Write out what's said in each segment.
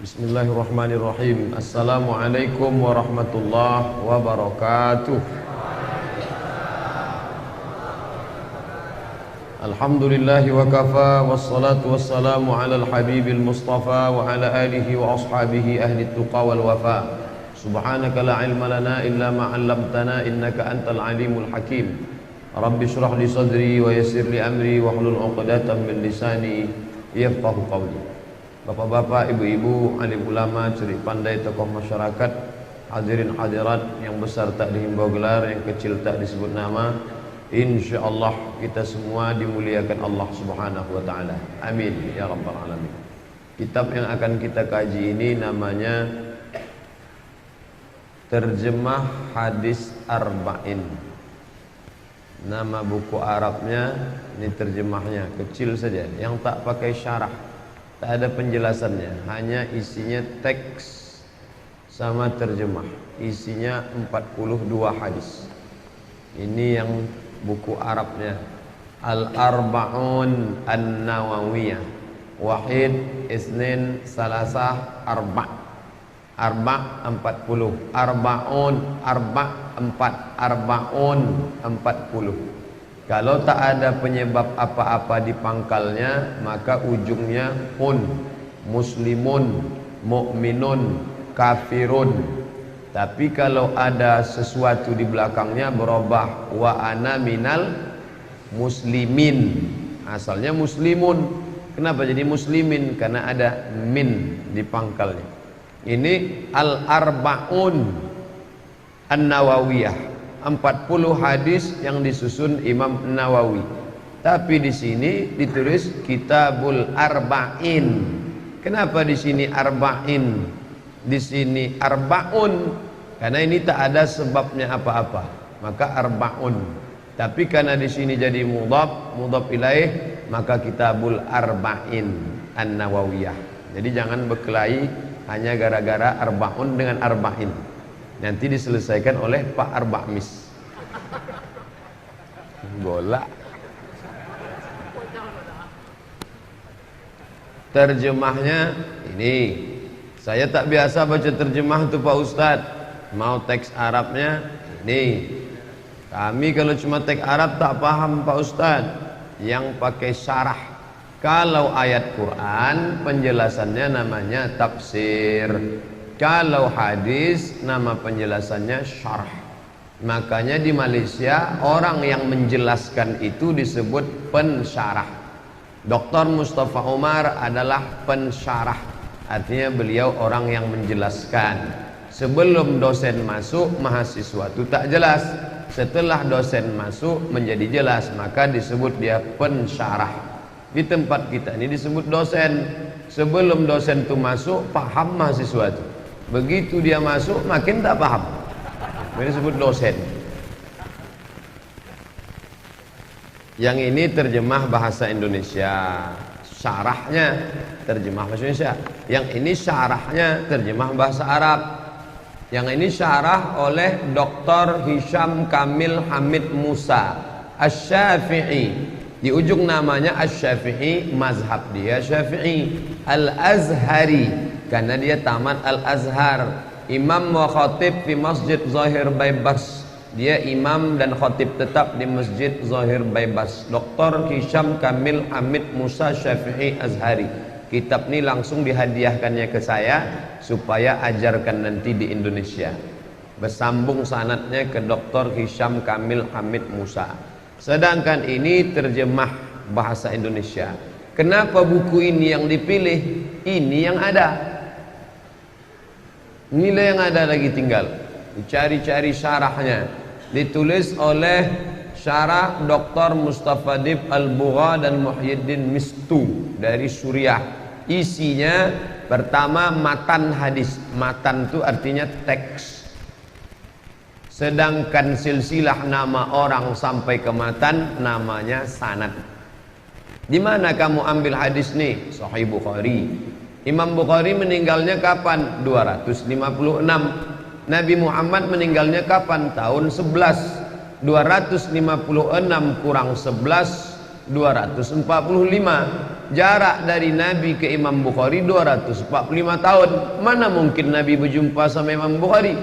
Bismillahirrahmanirrahim. Assalamualaikum warahmatullahi wabarakatuh. Alhamdulillahi wa kafa, wassalatu wassalamu ala al-habibil mustafa wa ala alihi wa ashabihi ahli tuqa wal wafa. Subhanaka la ilma lana illa ma 'allamtana innaka antal alimul hakim. Rabbi shrah li sadri wa yassir li amri wa hlul 'uqdatam min lisani yafqahu qawli. Bapak-bapak, ibu-ibu, alim ulama, cerik pandai, tokoh masyarakat, hadirin hadirat yang besar tak dihimbau gelar, yang kecil tak disebut nama, insyaallah kita semua dimuliakan Allah Subhanahu wa taala. Amin ya rabbal alamin. Kitab yang akan kita kaji ini namanya Terjemah Hadis Arba'in. Nama buku Arabnya, ini terjemahnya kecil saja, yang tak pakai syarah. Tak ada penjelasannya, hanya isinya teks sama terjemah. Isinya 42 hadis. Ini yang buku Arabnya, Al-Arba'un An-Nawawiyah. Wahid, Isnin, Salasah, Arba'. Arba' 40, Arba'un, Arba' 4, Arba'un 40. Kalau tak ada penyebab apa-apa di pangkalnya, maka ujungnya un, muslimun, mukminun, kafirun. Tapi kalau ada sesuatu di belakangnya berubah, wa ana minal muslimin. Asalnya muslimun. Kenapa jadi muslimin? Karena ada min di pangkalnya. Ini Al-Arba'un An-Nawawiyah. 40 hadis yang disusun Imam Nawawi. Tapi di sini ditulis Kitabul Arba'in. Kenapa di sini Arba'in? Di sini Arba'un karena ini tak ada sebabnya apa-apa. Maka Arba'un. Tapi karena di sini jadi mudhaf ilaih, maka Kitabul Arba'in An-Nawawiyah. Jadi jangan berkelahi hanya gara-gara Arba'un dengan Arba'in. Nanti diselesaikan oleh Pak Arba'mis. Bola. Terjemahnya ini. Saya tak biasa baca terjemah tuh Pak Ustadz. Mau teks Arabnya ini. Kami kalau cuma teks Arab tak paham Pak Ustadz. Yang pakai syarah. Kalau ayat Quran penjelasannya namanya tafsir. Kalau hadis nama penjelasannya syarah. Makanya di Malaysia orang yang menjelaskan itu disebut pensyarah. Dr. Mustafa Umar adalah pensyarah. Artinya beliau orang yang menjelaskan. Sebelum dosen masuk, mahasiswa itu tak jelas. Setelah dosen masuk menjadi jelas, maka disebut dia pensyarah. Di tempat kita ini disebut dosen. Sebelum dosen itu masuk, paham mahasiswa itu. Begitu dia masuk makin tak paham. Ini disebut dosen. Yang ini terjemah bahasa Indonesia, syarahnya terjemah bahasa Indonesia. Yang ini syarahnya terjemah bahasa Arab. Yang ini syarah oleh Dr. Hisham Kamil Hamid Musa Asy-Syafi'i. Di ujung namanya Asy-Syafi'i, mazhab dia Syafi'i. Al-Azhari karena dia tamat Al-Azhar. Imam wa khatib di Masjid Zahir Baybas. Dia imam dan khatib tetap di Masjid Zahir Baybas. Dr. Hisham Kamil Hamid Musa Syafi'i Azhari. Kitab ini langsung dihadiahkannya ke saya supaya ajarkan nanti di Indonesia. Bersambung sanadnya ke Dr. Hisham Kamil Hamid Musa. Sedangkan ini terjemah bahasa Indonesia. Kenapa buku ini yang dipilih? Ini yang ada. Inilah yang ada lagi tinggal. Dicari-cari syarahnya. Ditulis oleh syarah Dr. Mustafa Dib Al-Bugha dan Muhyiddin Mistu dari Suriah. Isinya pertama matan hadis. Matan itu artinya teks. Sedangkan silsilah nama orang sampai ke matan namanya sanad. Di mana kamu ambil hadis nih? Sahih Bukhari. Imam Bukhari meninggalnya kapan? 256. Nabi Muhammad meninggalnya kapan? Tahun 11. 256 kurang 11, 245. Jarak dari Nabi ke Imam Bukhari 245 tahun. Mana mungkin Nabi berjumpa sama Imam Bukhari?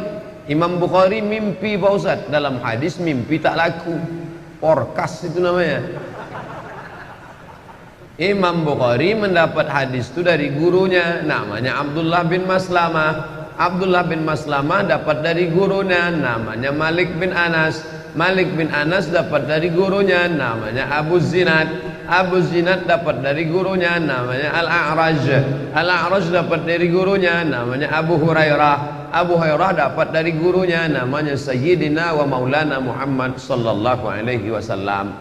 Imam Bukhari mimpi Pak Ustaz. Dalam hadis mimpi tak laku, forecast itu namanya. Imam Bukhari mendapat hadis itu dari gurunya, namanya Abdullah bin Maslamah. Abdullah bin Maslamah dapat dari gurunya, namanya Malik bin Anas. Malik bin Anas dapat dari gurunya, namanya Abu Zinad. Abu Zinad dapat dari gurunya, namanya Al-A'raj. Al-A'raj dapat dari gurunya, namanya Abu Hurairah. Abu Hurairah dapat dari gurunya, namanya Sayyidina wa Maulana Muhammad sallallahu alaihi wasallam.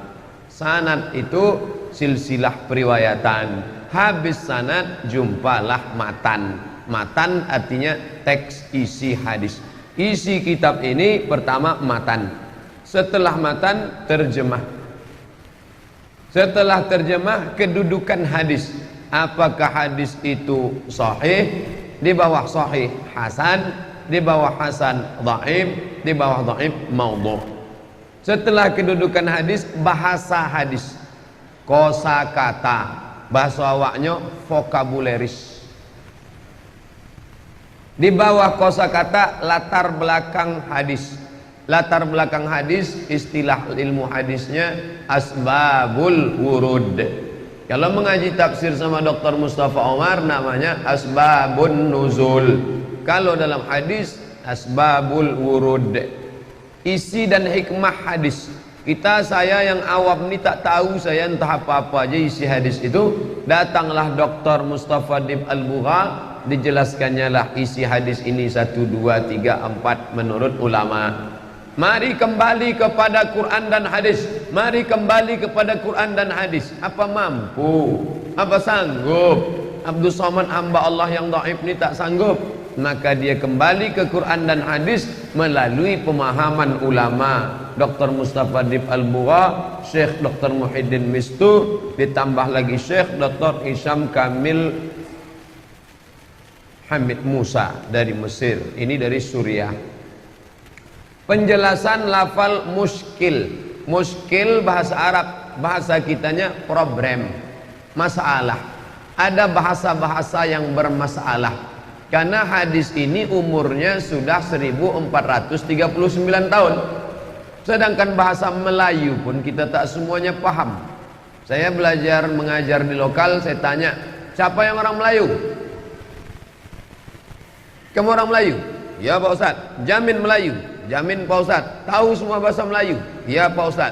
Sanad itu silsilah periwayatan. Habis sanad jumpalah matan. Matan artinya teks isi hadis. Isi kitab ini pertama matan. Setelah matan terjemah. Setelah terjemah kedudukan hadis. Apakah hadis itu sahih? Di bawah sahih hasan, di bawah hasan dhaif, di bawah dhaif maudhu'. Setelah kedudukan hadis, bahasa hadis, kosakata, bahasa awaknya vokabuleris. Di bawah kosakata latar belakang hadis. Latar belakang hadis, istilah ilmu hadisnya asbabul wurud. Kalau mengaji tafsir sama Dr. Mustafa Omar namanya asbabun nuzul. Kalau dalam hadis asbabul wurud. Isi dan hikmah hadis. Saya yang awam ni tak tahu, saya entah apa-apa aja isi hadis itu. Datanglah Dr. Mustafa Dib Al-Bugha, dijelaskannya lah isi hadis ini 1, 2, 3, 4 menurut ulama. Mari kembali kepada Quran dan hadis. Mari kembali kepada Quran dan hadis. Apa mampu? Apa sanggup? Abdul Somad hamba Allah yang dhaif ni tak sanggup. Maka dia kembali ke Quran dan hadis melalui pemahaman ulama. Dr. Mustafa Dib Al-Bugha, Syekh Dr. Muhyiddin Mistur, ditambah lagi Syekh Dr. Hisham Kamil Hamid Musa dari Mesir. Ini dari Suriah. Penjelasan lafal muskil. Muskil bahasa Arab, bahasa kitanya problem, masalah. Ada bahasa-bahasa yang bermasalah. Karena hadis ini umurnya sudah 1439 tahun. Sedangkan bahasa Melayu pun kita tak semuanya paham. Saya belajar mengajar di lokal, saya tanya, siapa yang orang Melayu? Kamu orang Melayu? Ya Pak Ustaz. Jamin Melayu? Jamin Pak Ustaz. Tahu semua bahasa Melayu? Ya Pak Ustaz.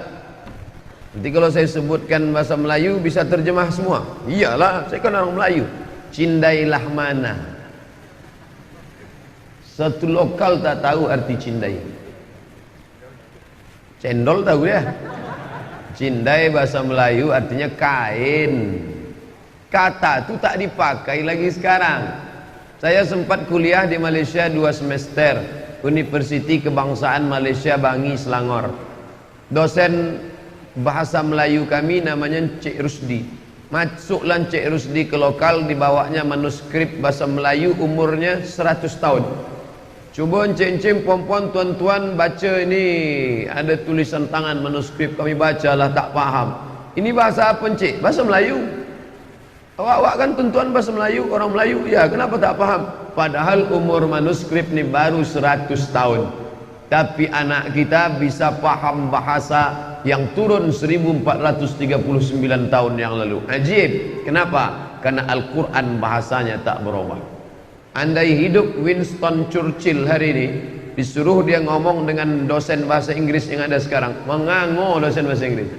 Nanti kalau saya sebutkan bahasa Melayu bisa terjemah semua? Iyalah, saya kan orang Melayu. Cindailah mana? Satu lokal tak tahu arti cindai. Cendol tahu ya? Cindai bahasa Melayu artinya kain. Kata itu tak dipakai lagi sekarang. Saya sempat kuliah di Malaysia 2 semester, Universiti Kebangsaan Malaysia Bangi Selangor. Dosen bahasa Melayu kami namanya Cik Rusdi. Masuklah Cik Rusdi ke lokal, dibawanya manuskrip bahasa Melayu, umurnya 100 tahun. Cuba encik-encik, puan-puan, tuan-tuan baca ini, ada tulisan tangan manuskrip, kami bacalah tak faham. Ini bahasa apa encik? Bahasa Melayu. Awak kan tuan-tuan bahasa Melayu, orang Melayu. Ya, kenapa tak faham? Padahal umur manuskrip ni baru 100 tahun. Tapi anak kita bisa paham bahasa yang turun 1439 tahun yang lalu. Ajib. Kenapa? Karena Al-Quran bahasanya tak berubah. Andai hidup Winston Churchill hari ini, disuruh dia ngomong dengan dosen bahasa Inggris yang ada sekarang, mengango dosen bahasa Inggris.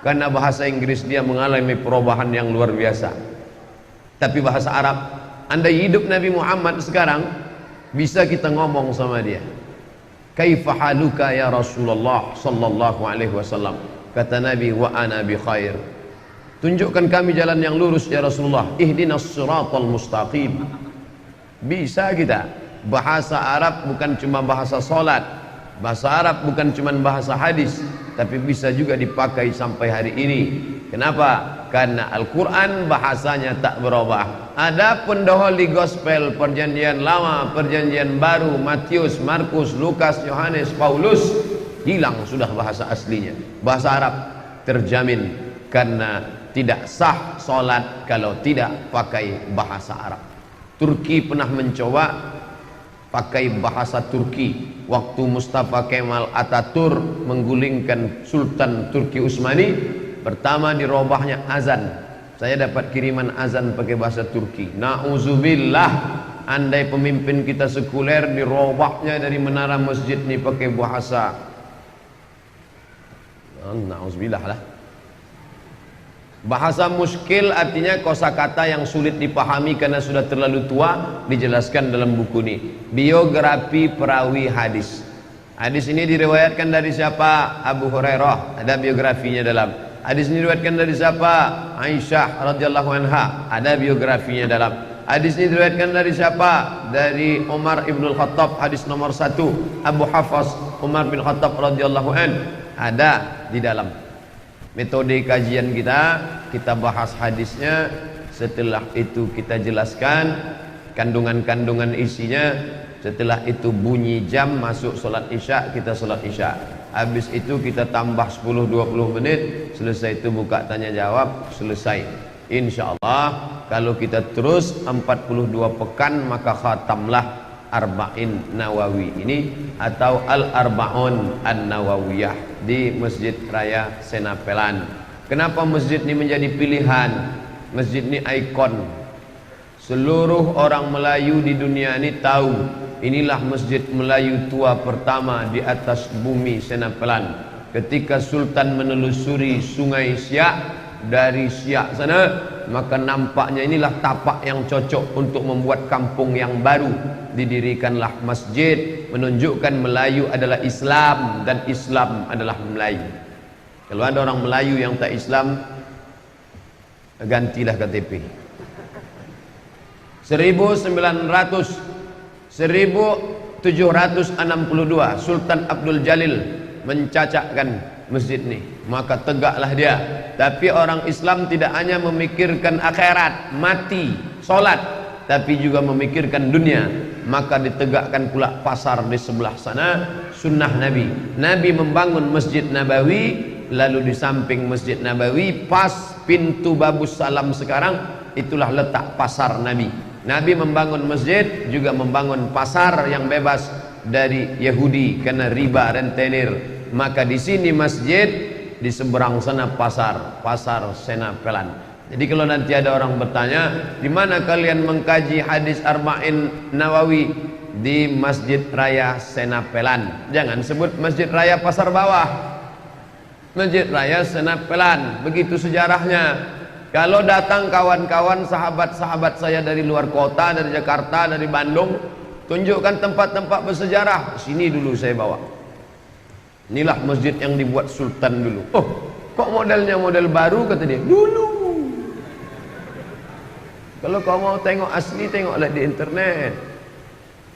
Karena bahasa Inggris dia mengalami perubahan yang luar biasa. Tapi bahasa Arab, andai hidup Nabi Muhammad sekarang, bisa kita ngomong sama dia. Kaifa haluka ya Rasulullah sallallahu alaihi wasallam? Kata Nabi, wa ana bi khair. Tunjukkan kami jalan yang lurus ya Rasulullah. Ihdinas siratal mustaqim. Bisa kita. Bahasa Arab bukan cuma bahasa solat. Bahasa Arab bukan cuma bahasa hadis, tapi bisa juga dipakai sampai hari ini. Kenapa? Karena Al-Quran bahasanya tak berubah. Adapun the Holy Gospel, perjanjian lama, perjanjian baru, Matius, Markus, Lukas, Yohanes, Paulus, hilang sudah bahasa aslinya. Bahasa Arab terjamin karena tidak sah solat kalau tidak pakai bahasa Arab. Turki pernah mencoba pakai bahasa Turki waktu Mustafa Kemal Ataturk menggulingkan Sultan Turki Utsmani. Pertama dirobahnya azan. Saya dapat kiriman azan pakai bahasa Turki. Nauzubillah, andai pemimpin kita sekuler dirobahnya dari menara masjid ini pakai bahasa nauzubillah lah. Bahasa muskil artinya kosakata yang sulit dipahami karena sudah terlalu tua, dijelaskan dalam buku ini. Biografi perawi hadis. Hadis ini diriwayatkan dari siapa? Abu Hurairah, ada biografinya dalam. Hadis ini diriwayatkan dari siapa? Aisyah radhiyallahu anha, ada biografinya dalam. Hadis ini diriwayatkan dari siapa? Dari Umar ibn Khattab, hadis nomor 1. Abu Hafs Umar bin Khattab radhiyallahu an, ada di dalam. Metode kajian kita bahas hadisnya, setelah itu kita jelaskan kandungan-kandungan isinya, setelah itu bunyi jam masuk solat isya, kita solat isya. Habis itu kita tambah 10-20 menit, selesai itu buka tanya jawab, selesai. Insyaallah kalau kita terus 42 pekan maka khatamlah Arba'in Nawawi ini atau Al-Arba'un An-Nawawiyah di Masjid Raya Senapelan. Kenapa masjid ini menjadi pilihan? Masjid ini ikon. Seluruh orang Melayu di dunia ini tahu inilah masjid Melayu tua pertama di atas bumi Senapelan. Ketika Sultan menelusuri Sungai Siak, dari Siak sana, maka nampaknya inilah tapak yang cocok untuk membuat kampung yang baru. Didirikanlah masjid, menunjukkan Melayu adalah Islam dan Islam adalah Melayu. Kalau ada orang Melayu yang tak Islam, gantilah KTP. 1762 Sultan Abdul Jalil mencacakkan masjid ini, maka tegaklah dia. Tapi orang Islam tidak hanya memikirkan akhirat, mati, solat, tapi juga memikirkan dunia. Maka ditegakkan pula pasar di sebelah sana. Sunnah Nabi, Nabi membangun Masjid Nabawi, lalu di samping Masjid Nabawi pas pintu Babus Salam sekarang, itulah letak pasar Nabi. Nabi membangun masjid, juga membangun pasar yang bebas dari Yahudi karena riba rentenir. Maka di sini masjid, di seberang sana pasar Senapelan. Jadi kalau nanti ada orang bertanya, di mana kalian mengkaji hadis Arba'in Nawawi? Di Masjid Raya Senapelan. Jangan sebut Masjid Raya Pasar Bawah. Masjid Raya Senapelan, begitu sejarahnya. Kalau datang kawan-kawan, sahabat-sahabat saya dari luar kota, dari Jakarta, dari Bandung, tunjukkan tempat-tempat bersejarah. Sini dulu saya bawa. Inilah masjid yang dibuat Sultan dulu. Oh, kok modelnya model baru, kata dia. Dulu. Kalau kau mau tengok asli, tengoklah di internet.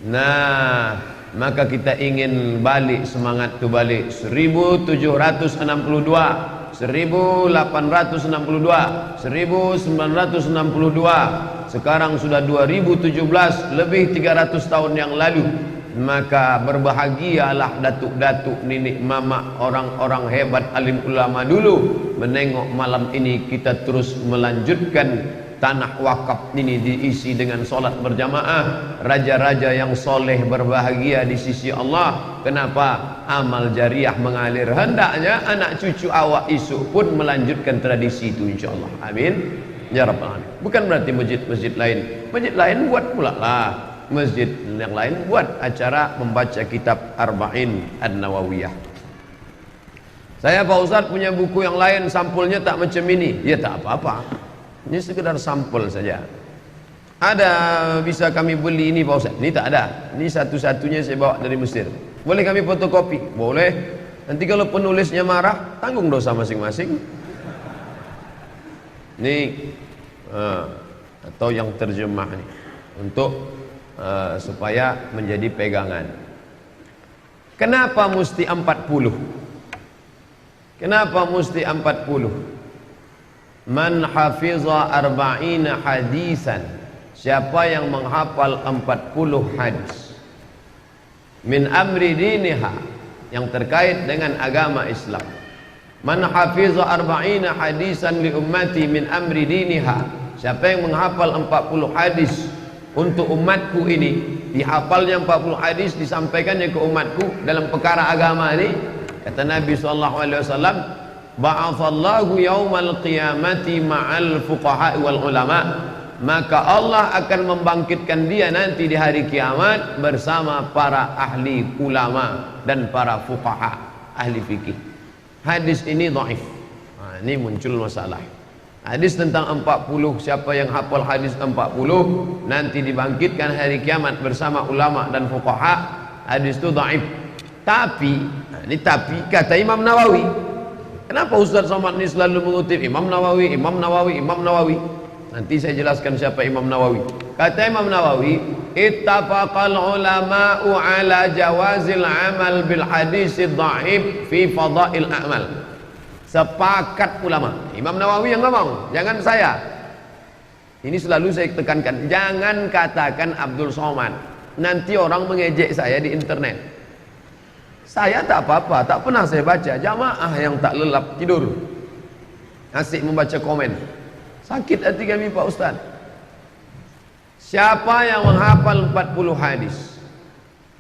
Nah, maka kita ingin balik semangat itu balik. 1762, 1862, 1962, sekarang sudah 2017, lebih 300 tahun yang lalu. Maka berbahagialah datuk-datuk, nenek mama, orang-orang hebat, alim ulama dulu menengok malam ini kita terus melanjutkan tanah wakaf ini diisi dengan solat berjamaah. Raja-raja yang soleh berbahagia di sisi Allah. Kenapa? Amal jariah mengalir. Hendaknya anak cucu awak esok pun melanjutkan tradisi itu, insyaAllah. Amin ya rabbal alamin. Bukan berarti masjid lain buat pula lah. Masjid yang lain buat acara membaca kitab Arba'in An-Nawawiyah. Saya Pak Ustadz punya buku yang lain, sampulnya tak macam ini. Ya tak apa-apa, ini sekedar sampul saja. Ada bisa kami beli ini Pak Ustadz? Ini tak ada. Ini satu-satunya saya bawa dari Mesir. Boleh kami fotokopi? Boleh. Nanti kalau penulisnya marah, tanggung dosa masing-masing. Ini atau yang terjemah ini untuk supaya menjadi pegangan. Kenapa mesti 40? Kenapa mesti 40? Man hafiza arba'ina hadisan, siapa yang menghafal 40 hadis min amri diniha, yang terkait dengan agama Islam, Man hafiza arba'ina hadisan li ummati min amri diniha. Siapa yang menghafal 40 hadis untuk umatku ini, dihafalnya 40 hadis, disampaikannya ke umatku dalam perkara agama ini, kata Nabi SAW, ba'athallahu yawmal qiyamati ma'al fuqaha wal ulama, maka Allah akan membangkitkan dia nanti di hari kiamat bersama para ahli ulama dan para fuqaha, ahli fikih. Hadis ini dhaif. Nah, ini muncul masalah. Hadis tentang 40, siapa yang hafal hadis 40 nanti dibangkitkan hari kiamat bersama ulama dan fuqaha, hadis itu dhaif. Tapi, nah ini tapi kata Imam Nawawi. Kenapa Ustaz Somad ini selalu mengutip Imam Nawawi, Imam Nawawi, Imam Nawawi? Nanti saya jelaskan siapa Imam Nawawi. Kata Imam Nawawi, ittafaqal ulama'u ala jawazil amal bil hadis dhaif fi fadail a'mal. Sepakat ulama. Imam Nawawi yang ngomong, jangan saya. Ini selalu saya tekankan, jangan katakan Abdul Somad. Nanti orang mengejek saya di internet. Saya tak apa-apa, tak pernah saya baca. Jamaah yang tak lelap tidur, asik membaca komen. Sakit hati kami Pak Ustaz. Siapa yang menghafal 40 hadis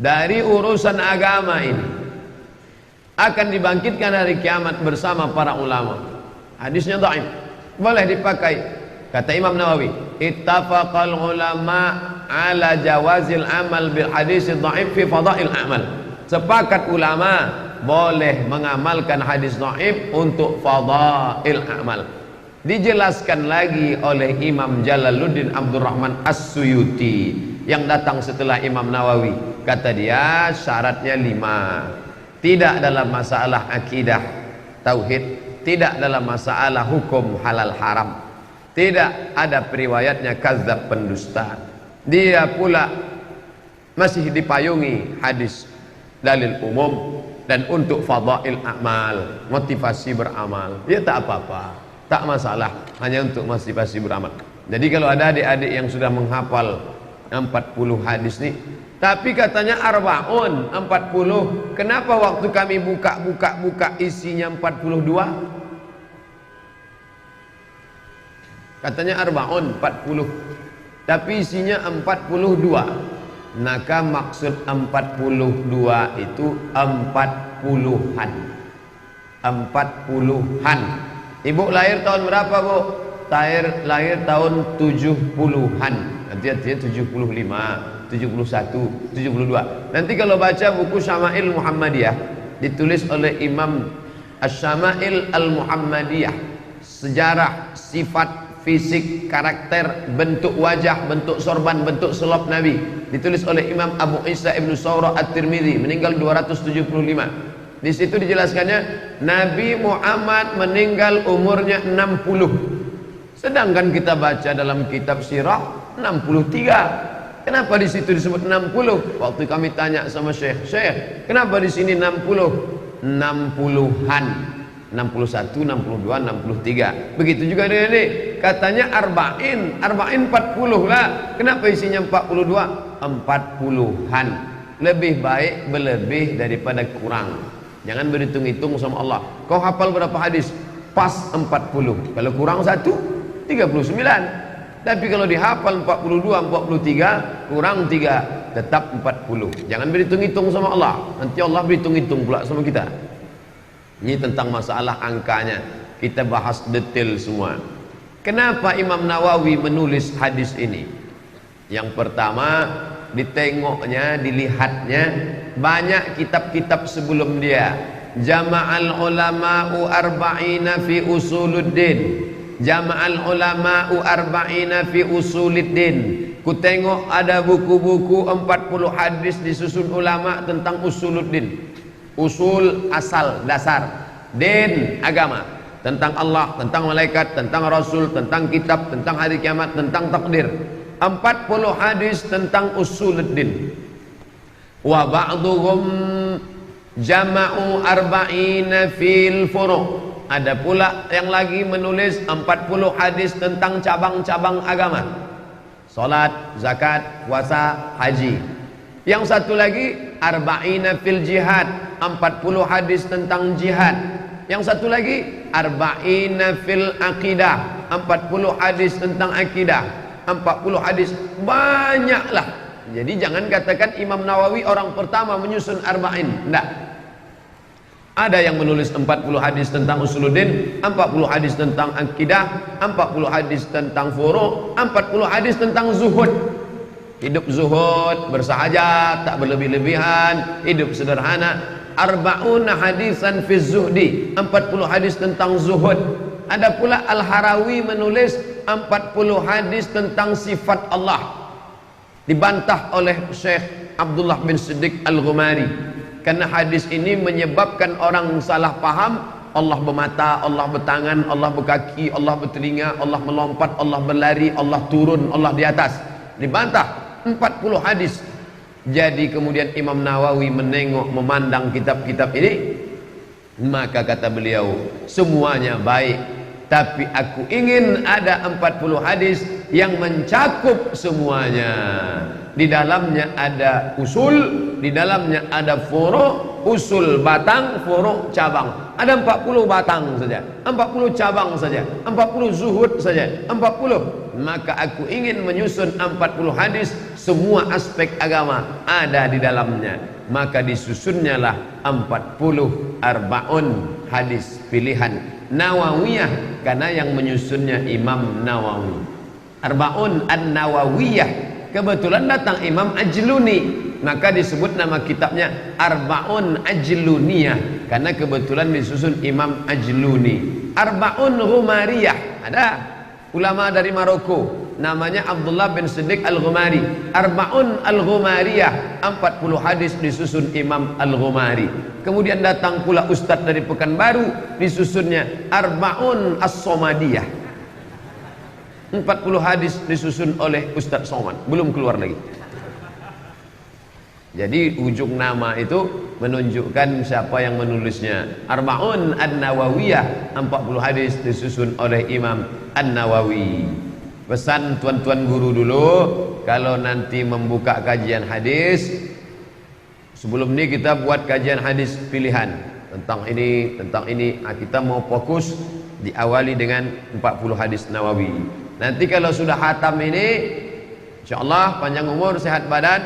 dari urusan agama ini akan dibangkitkan hari kiamat bersama para ulama. Hadisnya dhaif, boleh dipakai. Kata Imam Nawawi, ittafaqal ulama ala jawazil amal bil hadis dhaif fi fadail a'mal. Sepakat ulama boleh mengamalkan hadis dhaif untuk fadail a'mal. Dijelaskan lagi oleh Imam Jalaluddin Abdurrahman As-Suyuti yang datang setelah Imam Nawawi. Kata dia syaratnya 5. Tidak dalam masalah akidah tauhid, tidak dalam masalah hukum halal haram, tidak ada periwayatnya kadzab pendusta. Dia pula masih dipayungi hadis dalil umum dan untuk fadail amal, motivasi beramal. Ya tak apa-apa, tak masalah, hanya untuk motivasi beramal. Jadi kalau ada adik-adik yang sudah menghafal 40 hadis nih, tapi katanya arbaun 40, kenapa waktu kami buka isinya 42? Katanya arbaun 40, tapi isinya 42. Maka maksud 42 itu 40-an. 40-an. Ibu lahir tahun berapa, Bu? Lahir tahun 70-an. Nanti artinya 75, 71, 72. Nanti kalau baca buku Syama'il Muhammadiyah ditulis oleh Imam Asy-Syama'il Al-Muhammadiyah, sejarah, sifat, fisik, karakter, bentuk wajah, bentuk sorban, bentuk selop Nabi, ditulis oleh Imam Abu Isa Ibnu Sawrah At-Tirmidzi, meninggal 275. Di situ dijelaskannya Nabi Muhammad meninggal umurnya 60. Sedangkan kita baca dalam kitab sirah 63. Kenapa di situ disebut 60? Waktu kami tanya sama Syekh, kenapa di sini 60? 60-an. 61, 62, 63. Begitu juga ini. Katanya arba'in 40 lah. Kenapa isinya 42? 40-an. Lebih baik berlebih daripada kurang. Jangan berhitung-hitung sama Allah. Kau hafal berapa hadis? Pas 40. Kalau kurang 1, 39. Tapi kalau dihafal 42, 43, kurang 3, tetap 40. Jangan berhitung-hitung sama Allah. Nanti Allah berhitung-hitung pula sama kita. Ini tentang masalah angkanya. Kita bahas detail semua. Kenapa Imam Nawawi menulis hadis ini? Yang pertama, ditengoknya, dilihatnya banyak kitab-kitab sebelum dia. Jama'al ulama'u arba'ina fi usuluddin. Jama'al ulama'u arba'ina fi usuluddin. Ku tengok ada buku-buku 40 hadis disusun ulama tentang usuluddin. Usul asal dasar, din agama, tentang Allah, tentang malaikat, tentang rasul, tentang kitab, tentang hari kiamat, tentang takdir. 40 hadis tentang usuluddin. Wa ba'dhum jama'u arba'ina fil furu'. Ada pula yang lagi menulis 40 hadis tentang cabang-cabang agama. Salat, zakat, puasa, haji. Yang satu lagi arba'ina fil jihad, 40 hadis tentang jihad. Yang satu lagi arba'ina fil aqidah, 40 hadis tentang akidah. 40 hadis banyaklah. Jadi jangan katakan Imam Nawawi orang pertama menyusun arba'in. Enggak. Ada yang menulis 40 hadis tentang usuluddin, 40 hadis tentang akidah, 40 hadis tentang furu', 40 hadis tentang zuhud. Hidup zuhud, bersahajat, tak berlebih-lebihan, hidup sederhana. Arba'una hadisan fi zuhdi, 40 hadis tentang zuhud. Ada pula Al-Harawi menulis 40 hadis tentang sifat Allah. Dibantah oleh Syekh Abdullah bin Siddiq Al-Ghumari. Karena hadis ini menyebabkan orang salah paham. Allah bermata, Allah bertangan, Allah berkaki, Allah bertelinga, Allah melompat, Allah berlari, Allah turun, Allah di atas. Dibantah 40 hadis. Jadi kemudian Imam Nawawi menengok, memandang kitab-kitab ini, maka kata beliau, semuanya baik, tapi aku ingin ada 40 hadis yang mencakup semuanya. Di dalamnya ada usul, di dalamnya ada furu', usul batang, furu' cabang. Ada 40 batang saja, 40 cabang saja, 40 zuhud saja, 40. Maka aku ingin menyusun 40 hadis, semua aspek agama ada di dalamnya. Maka disusunnyalah 40 arba'un hadis pilihan Nawawiyah, karena yang menyusunnya Imam Nawawi. Arba'un an-Nawawiyah. Kebetulan datang Imam Ajluni, maka disebut nama kitabnya Arba'un Ajluniyah, karena kebetulan disusun Imam Ajluni. Arba'un Ghumariyah, ada ulama dari Maroko namanya Abdullah bin Siddiq Al-Ghumari. Arba'un Al-Ghumariyah, 40 hadis disusun Imam Al-Ghumari. Kemudian datang pula ustadz dari Pekanbaru, disusunnya Arba'un As-Somadiyah, 40 hadis disusun oleh Ustadz Somad, belum keluar lagi. Jadi ujung nama itu menunjukkan siapa yang menulisnya. Arba'un An-Nawawiyah, 40 hadis disusun oleh Imam An-Nawawi. Pesan tuan-tuan guru dulu, kalau nanti membuka kajian hadis, sebelum ini kita buat kajian hadis pilihan tentang ini, tentang ini. Nah, kita mau fokus diawali dengan 40 hadis Nawawi. Nanti kalau sudah hatam ini, insyaallah panjang umur, sehat badan,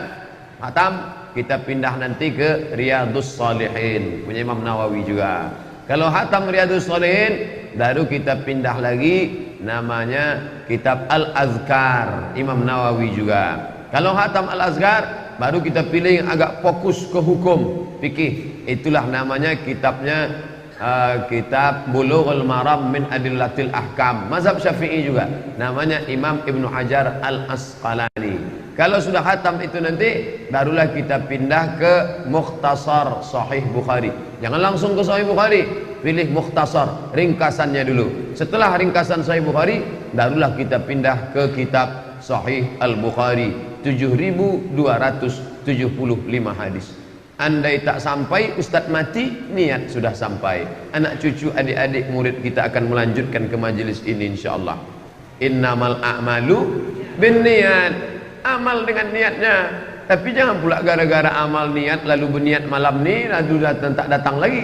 hatam, kita pindah nanti ke Riyadhus Shalihin punya Imam Nawawi juga. Kalau hatam Riyadhus Shalihin, baru kita pindah lagi namanya kitab Al-Azkar Imam Nawawi juga. Kalau hatam Al-Azkar, baru kita pilih yang agak fokus ke hukum fikih. Itulah namanya kitabnya kitab Bulughul Maram min Adillatil Ahkam, mazhab Syafi'i juga, namanya Imam Ibnu Hajar Al-Asqalani. Kalau sudah khatam itu nanti, barulah kita pindah ke Mukhtasar Sahih Bukhari. Jangan langsung ke Sahih Bukhari, pilih Mukhtasar, ringkasannya dulu. Setelah ringkasan Sahih Bukhari, barulah kita pindah ke kitab Sahih Al-Bukhari, 7.275 hadis. Andai tak sampai, Ustadz mati, niat sudah sampai. Anak cucu, adik-adik, murid kita akan melanjutkan ke majelis ini insyaallah. Innamal a'malu binniyat. Amal dengan niatnya. Tapi jangan pula gara-gara amal niat lalu berniat malam ni lalu tak datang lagi.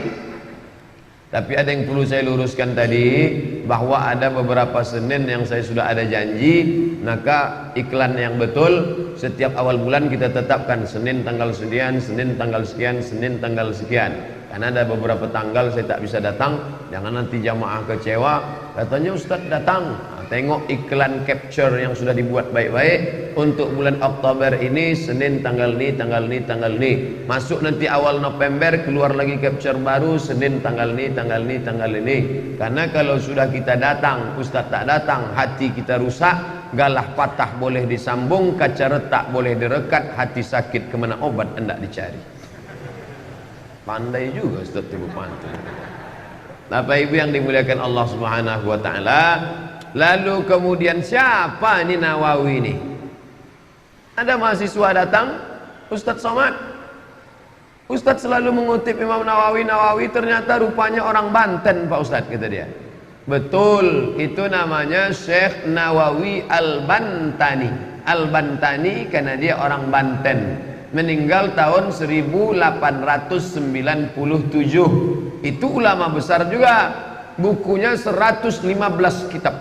Tapi ada yang perlu saya luruskan tadi, bahwa ada beberapa Senin yang saya sudah ada janji, maka iklan yang betul setiap awal bulan kita tetapkan Senin tanggal sekian, Senin tanggal sekian, Senin tanggal sekian. Karena ada beberapa tanggal saya tak bisa datang, jangan nanti jamaah kecewa, katanya Ustadz datang. Tengok iklan capture yang sudah dibuat baik-baik untuk bulan Oktober ini, Senin tanggal ni, tanggal ni, tanggal ni. Masuk nanti awal November, keluar lagi capture baru, Senin tanggal ni, tanggal ni, tanggal ini. Karena kalau sudah kita datang, Ustadz tak datang, hati kita rusak, galah patah boleh disambung, kaca retak boleh direkat, hati sakit kemana obat hendak dicari. Pandai juga Ustadz Ibu Pantun. Bapak Ibu yang dimuliakan Allah Subhanahu wa taala. Lalu kemudian siapa ini Nawawi ini? Ada mahasiswa datang, Ustadz Somad, Ustadz selalu mengutip Imam Nawawi, Nawawi ternyata rupanya orang Banten Pak Ustadz, kata dia. Betul, itu namanya Syekh Nawawi Al-Bantani. Al-Bantani karena dia orang Banten. meninggal tahun 1897. Itu ulama besar juga. Bukunya 115 kitab.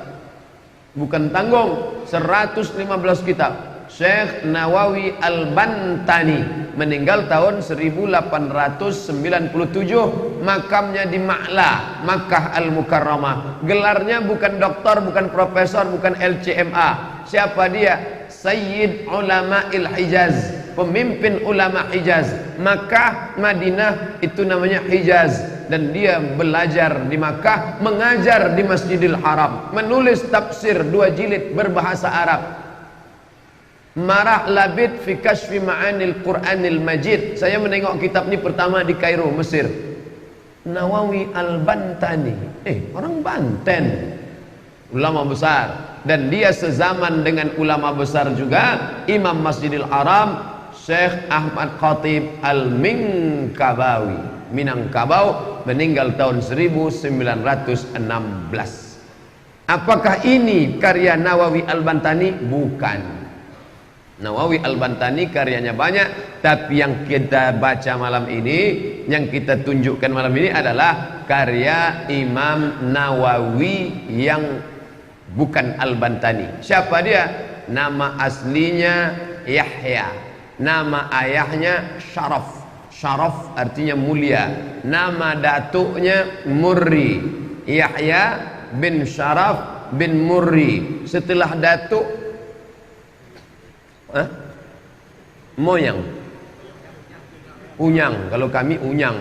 Bukan tanggung, 115 kitab. Syekh Nawawi Al-Bantani meninggal tahun 1897, makamnya di Ma'la, Makkah Al-Mukarramah. Gelarnya bukan doktor, bukan profesor, bukan LCMA. Siapa dia? Sayyid Ulama'il Hijaz, pemimpin ulama Hijaz. Makkah, Madinah itu namanya Hijaz. Dan dia belajar di Makkah, mengajar di Masjidil Haram, menulis tafsir 2 jilid berbahasa Arab. Marah Labid fi Kashfi Ma'anil Qur'anil Majid. Saya menengok kitab ini pertama di Kairo, Mesir. Nawawi Al-Bantani, orang Banten, ulama besar. Dan dia sezaman dengan ulama besar juga, Imam Masjidil Haram, Syekh Ahmad Khatib Al-Minkabawi, Minangkabau, meninggal tahun 1916. Apakah ini karya Nawawi Al-Bantani? Bukan. Nawawi Al-Bantani karyanya banyak, tapi yang kita baca malam ini, yang kita tunjukkan malam ini adalah karya Imam Nawawi yang bukan Al-Bantani. Siapa dia? Nama aslinya Yahya, nama ayahnya Syaraf. Syaraf artinya mulia. Nama datuknya Murri. Yahya bin Syaraf bin Murri. Setelah datuk moyang, Unyang, kalau kami Unyang.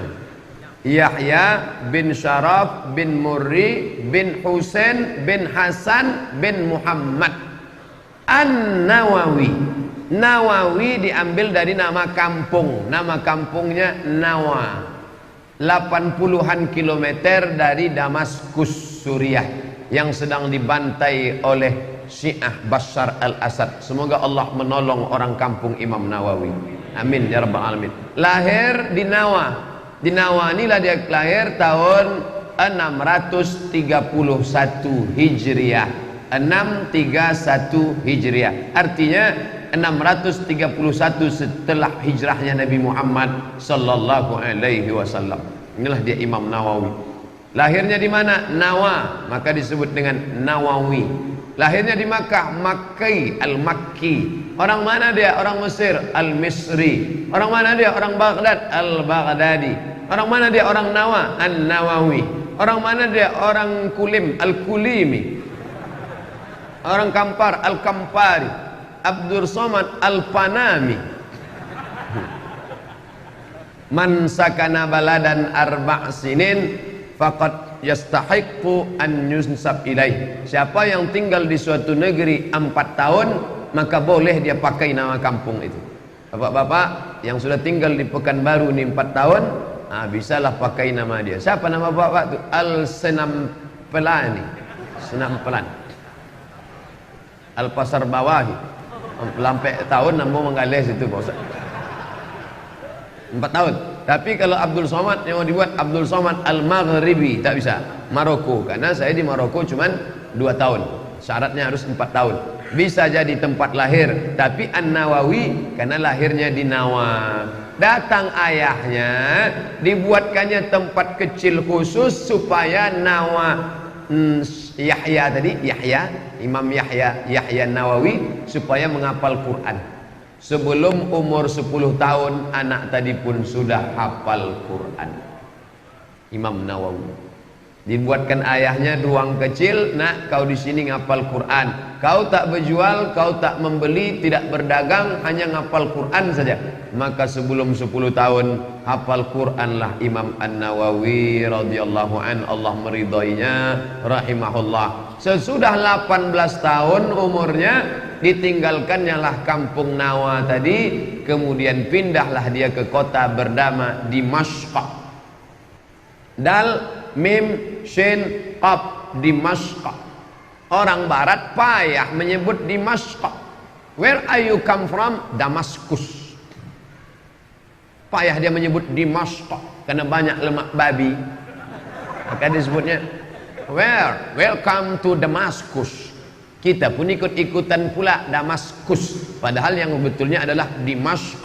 Yahya bin Syaraf bin Murri bin Husain bin Hasan bin Muhammad An-Nawawi. Nawawi diambil dari nama kampung. Nama kampungnya Nawa, 80-an kilometer dari Damaskus, Suriah, yang sedang dibantai oleh Syiah Bashar al-Assad. Semoga Allah menolong orang kampung Imam Nawawi. Amin ya rabbal alamin. Lahir di Nawa. Di Nawa inilah dia lahir tahun 631 Hijriah. 631 Hijriah. Artinya 631 setelah hijrahnya Nabi Muhammad sallallahu alaihi wasallam. Inilah dia Imam Nawawi. Lahirnya di mana? Nawa, maka disebut dengan Nawawi. Lahirnya di Makkah, Makki, Al-Makki. Orang mana dia? Orang Mesir, Al-Misri. Orang mana dia? Orang Baghdad, Al-Baghdadi. Orang mana dia? Orang Nawa, An-Nawawi. Orang mana dia? Orang Kulim, Al-Kulimi. Orang Kampar, Al-Kampari. Abdur Somad, Al-Panami. Man sakana baladan arba' sinin faqad yastahiqqu an yunsab ilaih. Siapa yang tinggal di suatu negeri 4 tahun, maka boleh dia pakai nama kampung itu. Bapak-bapak yang sudah tinggal di Pekanbaru ini 4 tahun, bisalah pakai nama dia. Siapa nama bapak itu? Al-Senampelani, Senampelan, Al-Pasar Bawahi. Lampai tahun namun menggalis itu Pak Ustaz. 4 tahun. Tapi kalau Abdul Somad yang mau dibuat Abdul Somad Al-Maghribi, tak bisa. Maroko, karena saya di Maroko cuman 2 tahun. Syaratnya harus 4 tahun. Bisa jadi tempat lahir, tapi An-Nawawi karena lahirnya di Nawa. Datang ayahnya, dibuatkannya tempat kecil khusus supaya Nawa Yahya tadi, Imam Yahya Nawawi, supaya menghafal Quran. Sebelum umur 10 tahun anak tadi pun sudah hafal Quran. Imam Nawawi dibuatkan ayahnya ruang kecil, nak kau di sini ngapal Quran. Kau tak berjual, kau tak membeli, tidak berdagang, hanya ngapal Quran saja. Maka sebelum 10 tahun hafal Quranlah Imam An-Nawawi radhiyallahu an, Allah meridainya rahimahullah. Sesudah 18 tahun umurnya, ditinggalkannya lah kampung Nawa tadi, kemudian pindahlah dia ke kota bernama Dimashq. Dal Mim Shin Qaf, Dimashq. Orang barat payah menyebut Dimashq. Where are you come from? Damaskus. Payah dia menyebut Dimashq karena banyak lemak babi. Maka disebutnya where? Welcome to Damaskus. Kita pun ikut-ikutan pula Damaskus, padahal yang betulnya adalah Dimashq.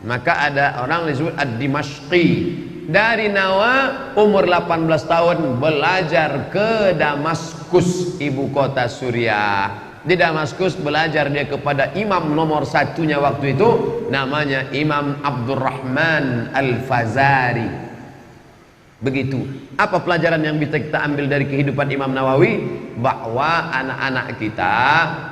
Maka ada orang disebut Ad-Dimashqi dari Nawa, umur 18 tahun belajar ke Damaskus, ibu kota Suriah. Di Damaskus belajar dia kepada imam nomor satunya waktu itu, namanya Imam Abdurrahman Al-Fazari. Begitu. Apa pelajaran yang bisa kita ambil dari kehidupan Imam Nawawi? Bahwa anak-anak kita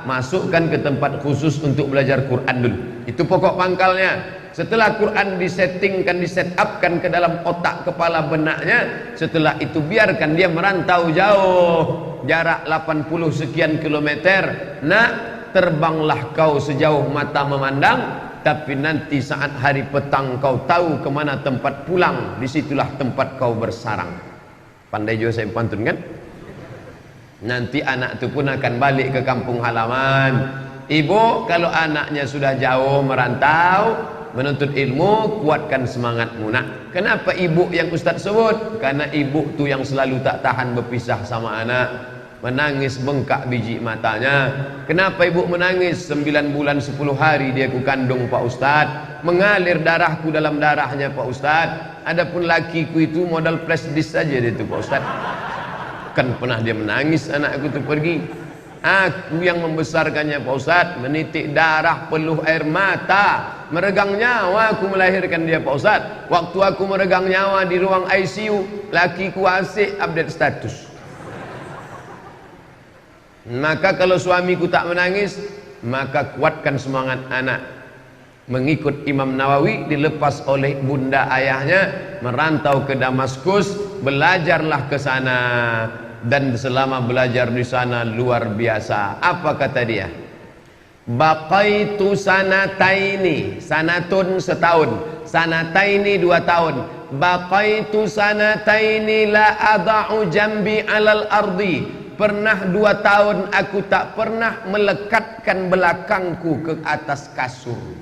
masukkan ke tempat khusus untuk belajar Quran dulu. Itu pokok pangkalnya. Setelah Quran disettingkan, disetupkan ke dalam otak, kepala, benaknya, setelah itu biarkan dia merantau jauh, jarak 80 sekian kilometer. Nak, terbanglah kau sejauh mata memandang, tapi nanti saat hari petang kau tahu kemana tempat pulang, disitulah tempat kau bersarang. Pandai juga saya pantun kan? Nanti anak itu pun akan balik ke kampung halaman. Ibu, kalau anaknya sudah jauh merantau menuntut ilmu, kuatkan semangatmu nak. Kenapa ibu yang Ustaz sebut? Karena ibu tu yang selalu tak tahan berpisah sama anak, menangis bengkak biji matanya. Kenapa ibu menangis? 9 bulan 10 hari dia ku kandung Pak Ustaz, mengalir darahku dalam darahnya Pak Ustaz. Adapun lakiku itu modal flash disk saja dia tu Pak Ustaz. Kan pernah dia menangis anakku tu pergi. Aku yang membesarkannya Pak Ustaz, menitik darah, peluh air mata, meregang nyawa aku melahirkan dia Pak Ustaz. Waktu aku meregang nyawa di ruang ICU, lakiku asik update status. Maka kalau suamiku tak menangis, maka kuatkan semangat anak. Mengikut Imam Nawawi, dilepas oleh bunda ayahnya, merantau ke Damaskus, belajarlah ke sana. Dan selama belajar di sana luar biasa. Apa kata dia? Baqaitu sanataini, sanatun setahun, sanataini 2 tahun. Baqaitu sanataini la ada'u jambi alal ardi. Pernah 2 tahun aku tak pernah melekatkan belakangku ke atas kasur.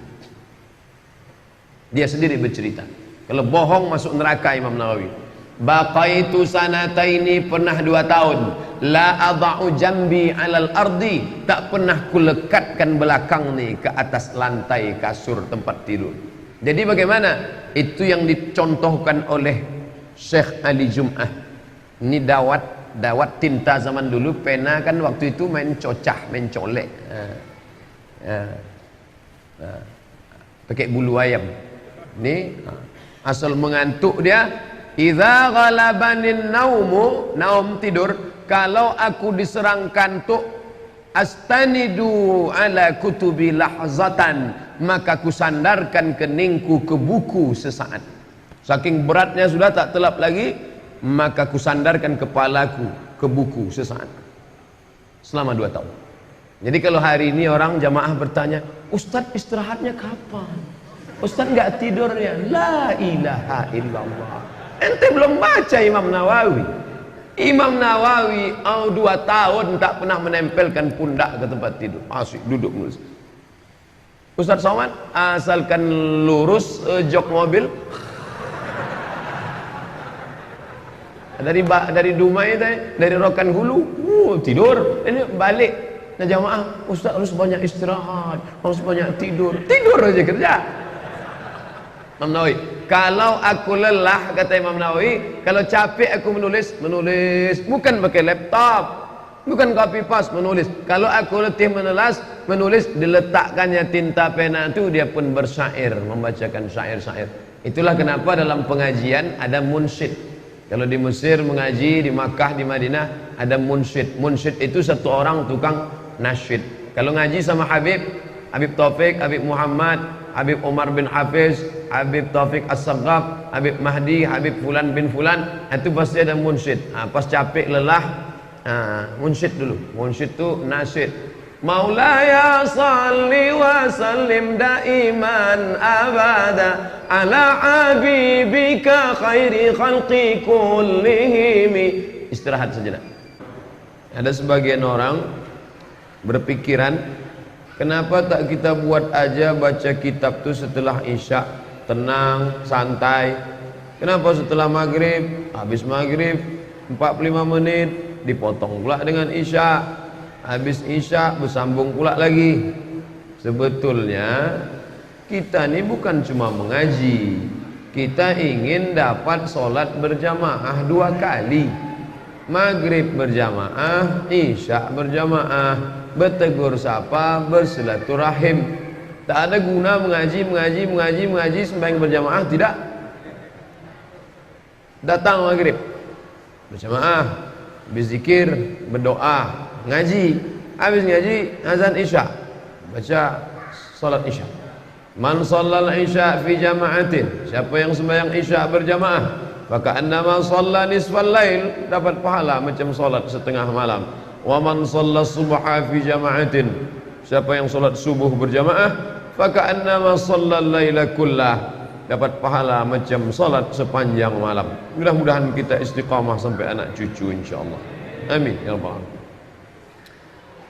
Dia sendiri bercerita. Kalau bohong masuk neraka Imam Nawawi. Baqaitu sanataini, pernah 2 tahun. La ada'u jambi alal ardi, tak pernah kulekatkan belakang ni ke atas lantai kasur tempat tidur. Jadi bagaimana? Itu yang dicontohkan oleh Syekh Ali Jum'ah. Ini dawat tinta zaman dulu, pena kan waktu itu main cocah, main colek. Pakai bulu ayam. Ini asal mengantuk dia. Idza ghalabanin naumu, naum tidur, kalau aku diserang kantuk, astanidu ala kutubi lahzatan, maka ku sandarkan keningku ke buku sesaat. Saking beratnya sudah tak telap lagi, maka ku sandarkan kepalaku ke buku sesaat. Selama 2 tahun. Jadi kalau hari ini orang jamaah bertanya, Ustadz istirahatnya kapan? Ustadz enggak tidurnya? La ilaha illallah. Ente belum baca Imam Nawawi. Imam Nawawi 2 tahun tak pernah menempelkan pundak ke tempat tidur, asik duduk mulus. Ustaz Somad asalkan lurus jok mobil dari Dumai dari Rokan Hulu tidur. Ini balik nah jamaah, Ustaz harus banyak istirahat, harus banyak tidur aja kerja. Imam Nawawi, kalau aku lelah, kata Imam Nawawi, kalau capek aku menulis, bukan pakai laptop, bukan copy paste, menulis. Kalau aku letih menulis, diletakkannya tinta pena itu, dia pun bersyair, membacakan syair-syair. Itulah kenapa dalam pengajian ada munsyid. Kalau di Mesir mengaji, di Makkah, di Madinah ada munsyid. Munsyid itu satu orang tukang nasyid. Kalau ngaji sama Habib Taufik, Habib Muhammad, Habib Umar bin Hafiz, Habib Taufik As-Saghab, Habib Mahdi, Habib Fulan bin Fulan, itu pasti ada munsyid. Pas capek lelah, munsyid dulu. Munsyid itu nasyid. Maulaya salli wa sallim daiman abada ala habibika khairi khalqi kullihim. Istirahat sejenak. Ada sebagian orang berpikiran, kenapa tak kita buat aja baca kitab tu setelah isya, tenang, santai. Kenapa setelah maghrib, habis maghrib 45 menit dipotong pula dengan isya, habis isya bersambung pula lagi. Sebetulnya Kita ini bukan cuma mengaji, kita ingin dapat sholat berjamaah 2 kali, maghrib berjamaah, isya berjamaah, bertegur sapa, bersilaturahim. Tak ada guna mengaji sembahyang berjamaah, tidak. Datang maghrib berjamaah, berzikir, berdoa, ngaji, habis ngaji azan isya, baca salat isya. Man shallal isya fi jama'atin, siapa yang sembahyang isya berjamaah, maka annama shalla nisfal lail, dapat pahala macam salat setengah malam. Wa man shalla subha fi jama'atin, siapa yang salat subuh berjamaah, maka annama shallal laila kullah, dapat pahala macam salat sepanjang malam. Mudah-mudahan kita istiqamah sampai anak cucu insyaallah. Amin ya rabbal alamin.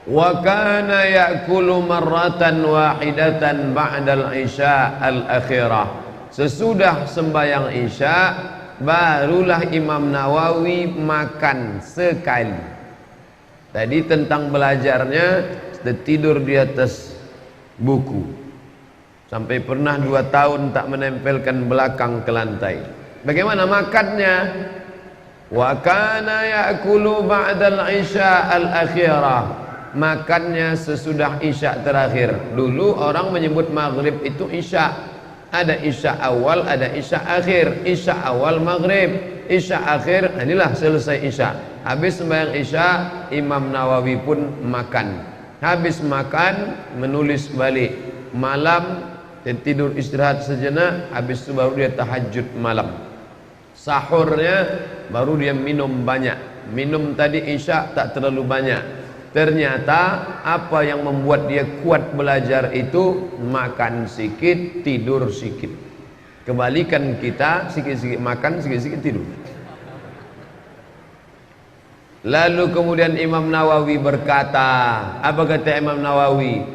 Wa kana ya'kulu marratan wahidatan ba'dal isya al-akhirah. Sesudah sembahyang isya barulah Imam Nawawi makan sekali. Tadi tentang belajarnya tidur di atas buku, sampai pernah 2 tahun tak menempelkan belakang ke lantai. Bagaimana makannya? Wa kana ya'kulu ba'dal isya al-akhirah, makannya sesudah isya terakhir. Dulu orang menyebut maghrib itu isya, ada isya awal, ada isya akhir. Isya awal maghrib, isya akhir, inilah selesai isya. Habis sembahyang isya, Imam Nawawi pun makan. Habis makan, menulis balik. Malam dia tidur istirahat sejenak, habis itu baru dia tahajud malam. Sahurnya baru dia minum banyak. Minum tadi isya tak terlalu banyak. Ternyata apa yang membuat dia kuat belajar itu makan sikit, tidur sikit. Kebalikan kita, sikit-sikit makan, sikit-sikit tidur. Lalu kemudian Imam Nawawi berkata, apa kata Imam Nawawi?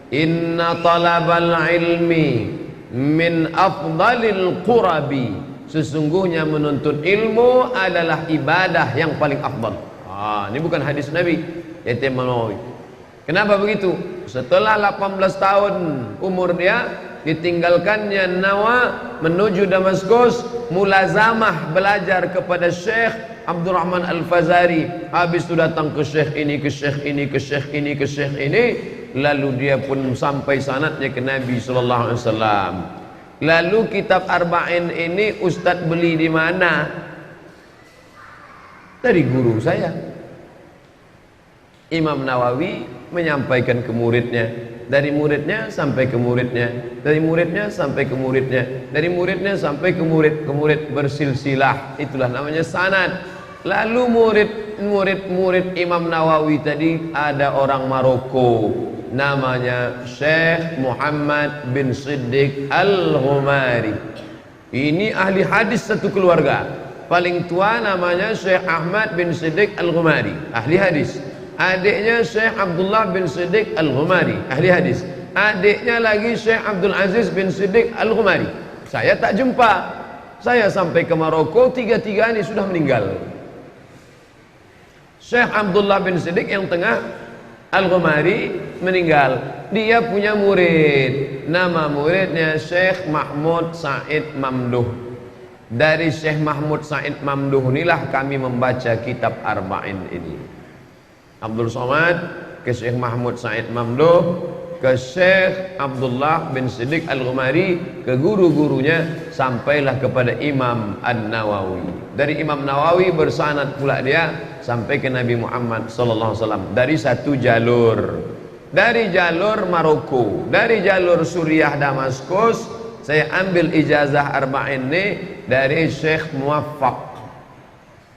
Inna talabal ilmi min afdalil qurabi, sesungguhnya menuntut ilmu adalah ibadah yang paling afdal. Ini bukan hadis Nabi, yaitu Imam Nawawi. Kenapa begitu? Setelah 18 tahun umur dia, ditinggalkannya Nawa menuju Damaskus, mulazamah belajar kepada Syekh Abdurrahman Al-Fazari. Habis itu datang ke Syekh ini, ke Syekh ini, ke Syekh ini, ke Syekh ini. Lalu dia pun sampai sanadnya ke Nabi sallallahu alaihi wasallam. Lalu kitab Arba'in ini Ustadz beli di mana? Dari guru saya. Imam Nawawi menyampaikan ke muridnya, dari muridnya sampai ke muridnya, dari muridnya sampai ke muridnya, dari muridnya sampai ke murid bersilsilah. Itulah namanya sanad. Lalu murid Imam Nawawi tadi ada orang Maroko, namanya Syekh Muhammad bin Siddiq Al-Ghumari. Ini ahli hadis satu keluarga. Paling tua namanya Syekh Ahmad bin Siddiq Al-Ghumari, ahli hadis. Adiknya Syekh Abdullah bin Siddiq Al-Ghumari, ahli hadis. Adiknya lagi Syekh Abdul Aziz bin Siddiq Al-Ghumari. Saya tak jumpa. Saya sampai ke Maroko, tiga-tiga ini sudah meninggal. Syekh Abdullah bin Siddiq yang tengah, Al-Ghumari, meninggal. Dia punya murid, nama muridnya Syekh Mahmud Said Mamduh. Dari Syekh Mahmud Said Mamduh inilah kami membaca kitab Arba'in ini. Abdul Somad ke Syekh Mahmud Said Mamduh, ke Syekh Abdullah bin Siddiq Al-Ghumari, ke guru-gurunya, sampailah kepada Imam An-Nawawi. Dari Imam Nawawi bersanad pula dia sampai ke Nabi Muhammad sallallahu alaihi wasallam dari satu jalur. Dari jalur Maroko, dari jalur Suriah Damaskus, saya ambil ijazah Arba'in ini dari Syekh Muwaffaq.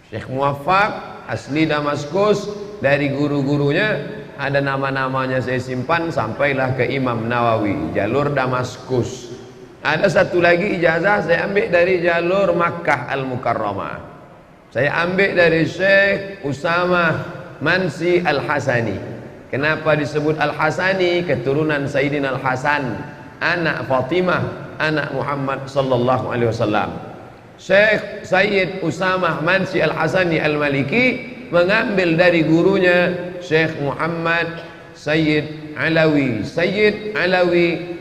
Syekh Muwaffaq asli Damaskus, dari guru-gurunya ada nama-namanya saya simpan, sampailah ke Imam Nawawi, jalur Damaskus. Ada satu lagi ijazah saya ambil dari jalur Makkah Al-Mukarramah. Saya ambil dari Syekh Usamah Mansi Al-Hasani. Kenapa disebut Al-Hasani? Keturunan Sayyidina Al-Hasan, anak Fatimah, anak Muhammad sallallahu alaihi wasallam. Syekh Sayyid Usamah Mansi Al-Hasani Al-Maliki mengambil dari gurunya Syekh Muhammad Sayyid Alawi. Sayyid Alawi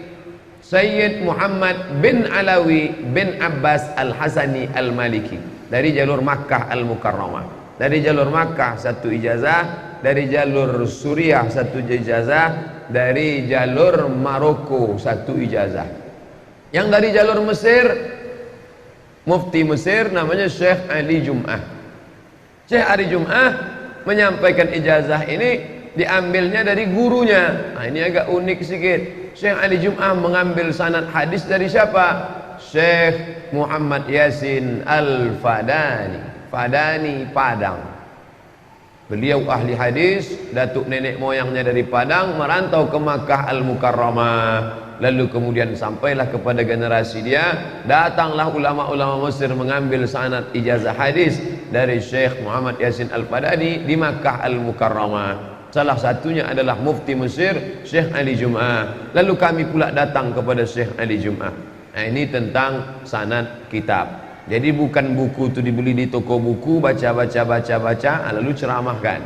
Sayyid Muhammad bin Alawi bin Abbas Al-Hasani Al-Maliki, dari jalur Makkah Al-Mukarramah. Dari jalur Makkah satu ijazah, dari jalur Suriah satu ijazah, dari jalur Maroko satu ijazah. Yang dari jalur Mesir, mufti Mesir namanya Syekh Ali Jum'ah. Syekh Ali Jum'ah menyampaikan ijazah ini diambilnya dari gurunya. Nah, ini agak unik sedikit. Syekh Ali Jum'ah mengambil sanad hadis dari siapa? Syekh Muhammad Yasin Al-Fadani. Fadani, Padang. Beliau ahli hadis, datuk nenek moyangnya dari Padang, merantau ke Makkah Al-Mukarramah. Lalu kemudian sampailah kepada generasi dia, datanglah ulama-ulama Mesir mengambil sanad ijazah hadis dari Syekh Muhammad Yasin Al-Fadani di Makkah Al-Mukarramah. Salah satunya adalah mufti Mesir, Syekh Ali Jum'ah. Lalu kami pula datang kepada Syekh Ali Jum'ah. Nah, ini tentang sanad kitab. Jadi bukan buku itu dibeli di toko buku, baca, lalu ceramahkan.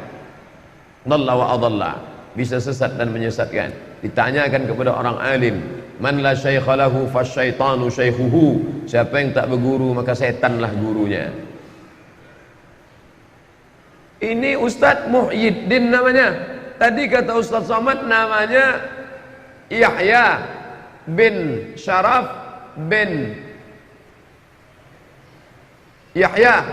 Dhalla wa adalla, bisa sesat dan menyesatkan. Ditanyakan kepada orang alim, man la syaikha lahu fasyaitanu syaikhuhu. Siapa yang tak berguru maka setanlah gurunya. Ini Ustadz Muhyiddin namanya. Tadi kata Ustadz Somad namanya Yahya bin Syaraf bin Yahya,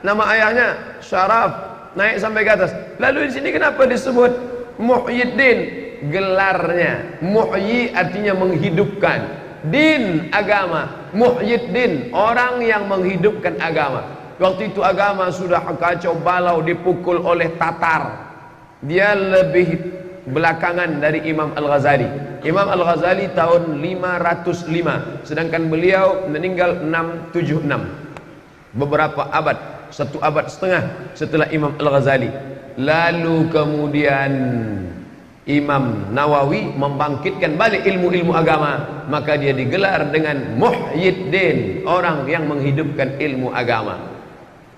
nama ayahnya Syaraf, naik sampai ke atas. Lalu di sini kenapa disebut Muhyiddin? Gelarnya Muhyi artinya menghidupkan, din agama, Muhyiddin orang yang menghidupkan agama. Waktu itu agama sudah kacau balau, dipukul oleh Tatar. Dia lebih belakangan dari Imam Al-Ghazali. Imam Al-Ghazali tahun 505, sedangkan beliau meninggal 676. Beberapa abad, 1 abad setengah setelah Imam Al-Ghazali. Lalu kemudian Imam Nawawi membangkitkan balik ilmu-ilmu agama, maka dia digelar dengan Muhyiddin, orang yang menghidupkan ilmu agama.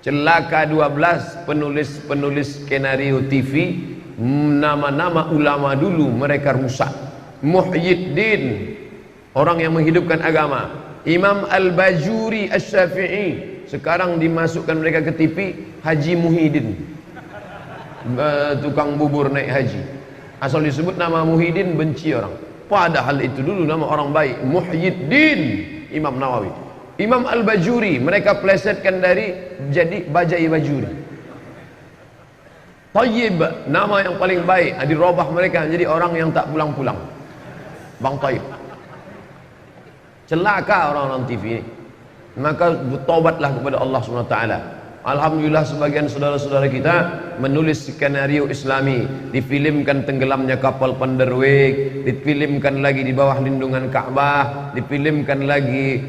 Celaka 12 penulis-penulis skenario TV, nama-nama ulama dulu mereka rusak. Muhyiddin, orang yang menghidupkan agama. Imam Al-Bajuri Asy-Syafi'i, sekarang dimasukkan mereka ke TV Haji Muhyiddin, tukang bubur naik haji. Asal disebut nama Muhyiddin benci orang, padahal itu dulu nama orang baik. Muhyiddin Imam Nawawi. Imam Al-Bajuri mereka plesetkan dari jadi Bajai Bajuri. Tayyib, nama yang paling baik, dirubah mereka jadi orang yang tak pulang-pulang, Bang Tayyib. Celaka orang-orang TV ini. Maka bertobatlah kepada Allah SWT. Alhamdulillah sebagian saudara-saudara kita menulis skenario Islami, difilmkan tenggelamnya kapal Panderweg, difilmkan lagi di bawah lindungan Ka'bah, difilmkan lagi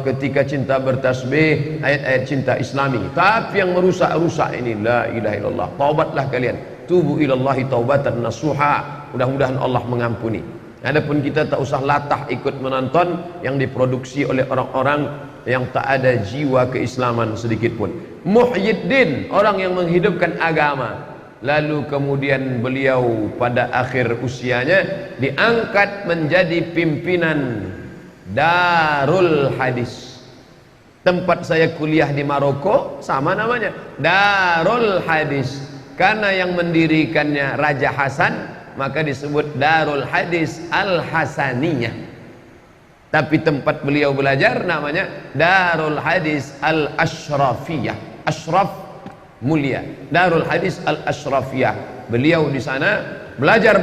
ketika cinta bertasbih, ayat-ayat cinta Islami. Tapi yang merusak-rusak ini, la ilaha illallah. Taubatlah kalian, tubu ilallahi taubatan nasuha. Mudah-mudahan Allah mengampuni. Adapun kita tak usah latah ikut menonton yang diproduksi oleh orang-orang yang tak ada jiwa keislaman sedikit pun. Muhyiddin, orang yang menghidupkan agama. Lalu kemudian beliau pada akhir usianya diangkat menjadi pimpinan Darul Hadis. Tempat saya kuliah di Maroko sama namanya, Darul Hadis. Karena yang mendirikannya Raja Hasan, maka disebut Darul Hadis Al-Hasaniyah. Tapi tempat beliau belajar namanya Darul Hadis Al-Ashrafiyah. Ashraf mulia, Darul Hadis Al-Ashrafiyah. Beliau di sana belajar,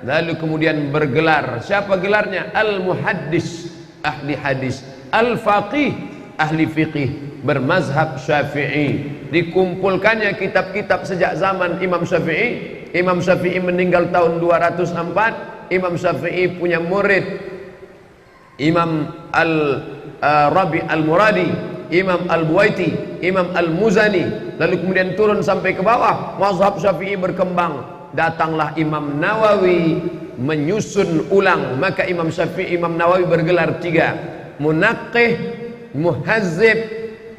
lalu kemudian bergelar. Siapa gelarnya? Al-Muhaddis, ahli hadis. Al-Faqih, ahli fiqih, bermazhab Syafi'i. Dikumpulkannya kitab-kitab sejak zaman Imam Syafi'i. Imam Syafi'i meninggal tahun 204. Imam Syafi'i punya murid Imam Al-Rabi Al-Muradi, Imam Al-Buwaiti, Imam Al-Muzani. Lalu kemudian turun sampai ke bawah, mazhab Syafi'i berkembang. Datanglah Imam Nawawi menyusun ulang. Maka Imam Syafi'i, Imam Nawawi bergelar 3: Munaqqih, Muhazzib,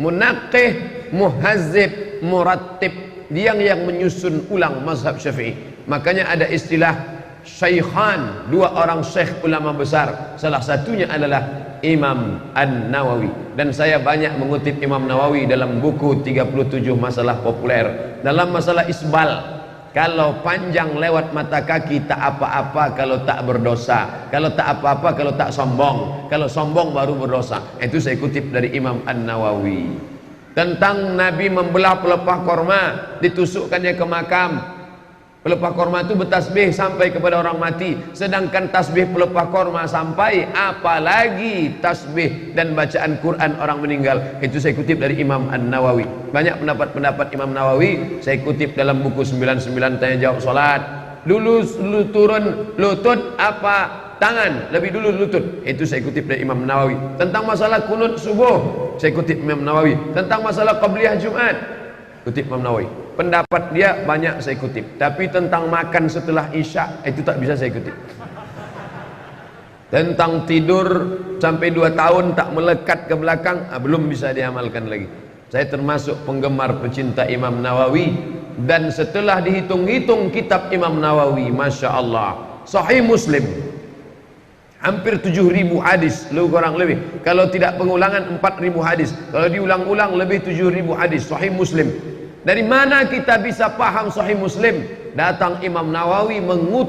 Munaqqih, Muhazzib, Murattib. Dia yang menyusun ulang mazhab Syafi'i. Makanya ada istilah syaikhan, dua orang syekh ulama besar, salah satunya adalah Imam An-Nawawi. Dan saya banyak mengutip Imam Nawawi dalam buku 37 masalah populer. Dalam masalah isbal, kalau panjang lewat mata kaki tak apa-apa kalau tak berdosa, kalau tak apa-apa kalau tak sombong, kalau sombong baru berdosa. Itu saya kutip dari Imam An-Nawawi. Tentang Nabi membelah pelepah korma, ditusukkannya ke makam. Pelepah korma itu bertasbih sampai kepada orang mati, sedangkan tasbih pelepah korma sampai, apalagi tasbih dan bacaan Quran orang meninggal. Itu saya kutip dari Imam An-Nawawi. Banyak pendapat-pendapat Imam Nawawi saya kutip dalam buku 99 tanya jawab salat. Dulu turun lutut apa tangan, lebih dulu lutut. Itu saya kutip dari Imam Nawawi. Tentang masalah kunut subuh, saya kutip Imam Nawawi. Tentang masalah qabliyah Jumat, kutip Imam Nawawi. Pendapat dia banyak saya kutip, tapi tentang makan setelah isya itu tak bisa saya kutip. Tentang tidur sampai 2 tahun tak melekat ke belakang, belum bisa diamalkan lagi. Saya termasuk penggemar pecinta Imam Nawawi, dan setelah dihitung-hitung kitab Imam Nawawi, Masya Allah, Sahih Muslim hampir 7.000 hadis, lebih kurang lebih. Kalau tidak pengulangan 4.000 hadis, kalau diulang-ulang lebih 7.000 hadis Sahih Muslim. Dari mana kita bisa paham Sahih Muslim? Datang Imam Nawawi